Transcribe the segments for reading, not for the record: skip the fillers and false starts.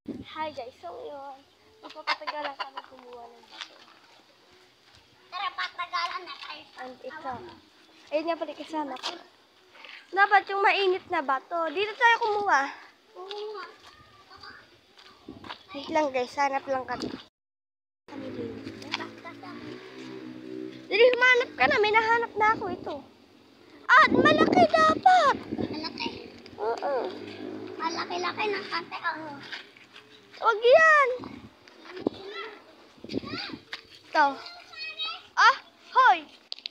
Hi guys, so yun, magpapatagalan kami kumuha ng bato. Tara, patagalan na tayo. And ito, ayun nga pala kasama ko. Dapat yung mainit na bato. Dito tayo kumuha. Oo nga. Wait lang guys, hanap lang kami. Dili, humanap ka na, may nahanap na ako ito. Ah, malaki dapat! Malaki. Oo. Malaki-laki ng kate. Oh. Huwag yan! Ito. Ah! Hoy!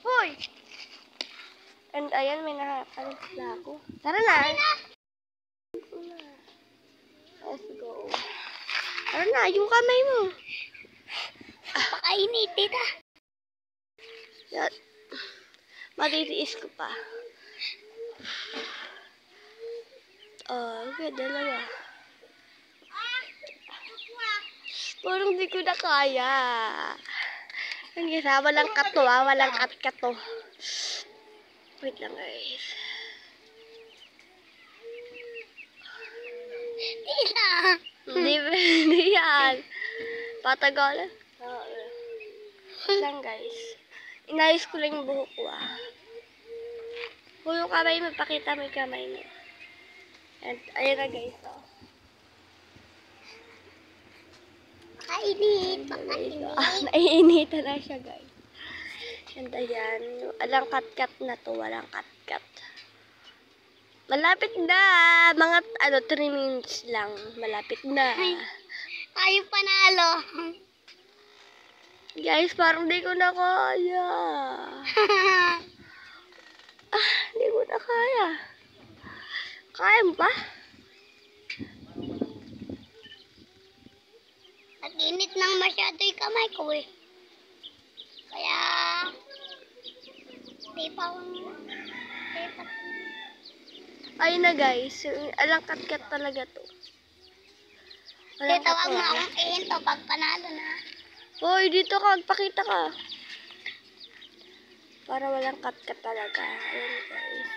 Hoy! And ayan, may nakakalit na ako. Tara na! Let's go. Tara na, yung kamay mo. Pakainit, tita. Yan. Matitiis ko pa. Okay, dalawa. Parang di ko na kaya. Hindi, walang kato walang kat-kato. Wait lang guys. Tita. Hindi yan. Patagalan. Wait lang guys. Inayos ko lang yung buhok ko Yung kamay mo, pakita mo yung kamay mo. And ayun na guys. Pakainit. Pakainit. Naiinitan na siya guys. And ayan, walang kat-kat na to, walang kat-kat. Malapit na, mga 3 minutes lang, malapit na. Tayo panalo. Guys, parang di ko na kaya. Di ko na kaya. Kaya mo ba? Nag-init nang masyado yung kamay ko eh. Kaya, di pa Ayun na guys, alang kat-kat talaga to. Walang tawag mo katuwa. akong ihinto pag panalo na. Hoy, dito ka, magpakita ka. Para walang kat-kat talaga. Ayun guys.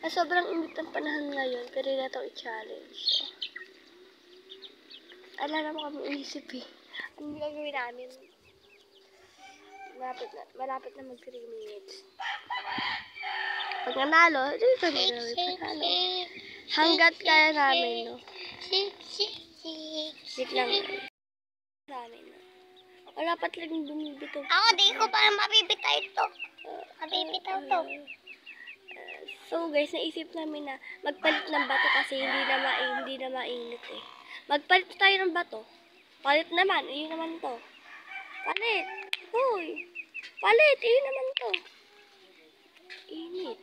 Sobrang init ang panahon ngayon, pero na ito i-challenge. Alala mo kami iisip eh. Ano gagawin namin? Malapit na mag 3 minutes. Pag nanalo, dito kami gawin panalo. Hanggat kaya namin, no? Wait lang. Namin, no? Wala pa talagang bumibitaw. Ako, di ko pa mapipitaw ito. Mapipitaw to. So guys, naisip namin na magpalit ng bato kasi hindi na mainit eh. Magpalit tayo ng bato. Palit naman, iyon naman to. Palit. Hoy. Palit, iyon naman to. Init.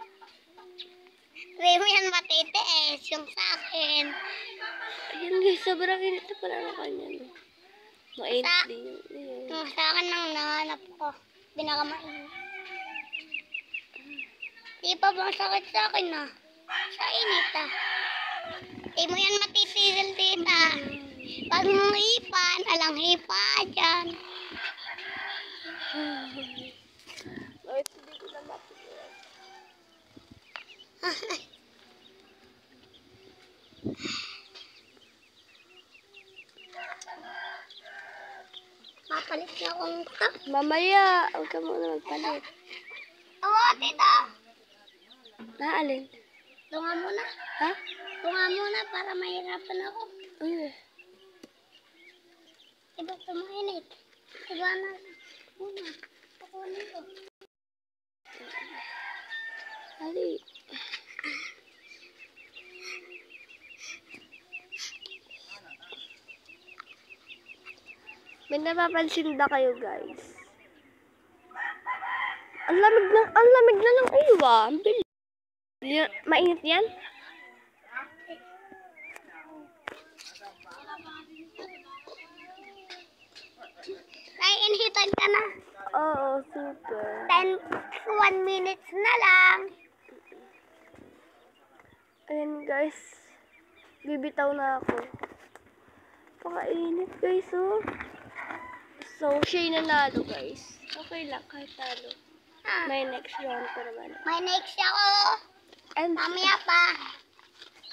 Remy yan matitiis yung sa akin. Ayun guys, sobrang init na pala ng kanya. No? Mainit din yun. Yung sa akin nang nahanap ko. Pinakamainit. Di pa bang sakit sa akin Sa init Di mo yan matitigil tita. Pag mong hipan, alang hipa dyan. Bakit hindi ko na matitigil? Mapalit na akong ito. Mamaya, huwag ka muna magpalit. Oo, tita. Naalin? Tunga muna. Ha? Tunga muna para mahirapan ako. Uy. Diba tumainit? Diba na muna. Pakunin ko. Ali. May napapansin ba kayo guys? Ang lamig na lang kayo Ang bilis. Mainit yan? Nainitan ka na. Oo, super. 1 minutes na lang. Ayan guys. Bibitaw na ako. Pakainit guys So, siya yung nanalo guys. Okay lang kahit talo. May next round pa naman. May next ako. And Mamaya pa.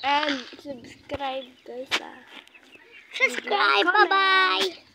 And subscribe guys Subscribe. Bye-bye.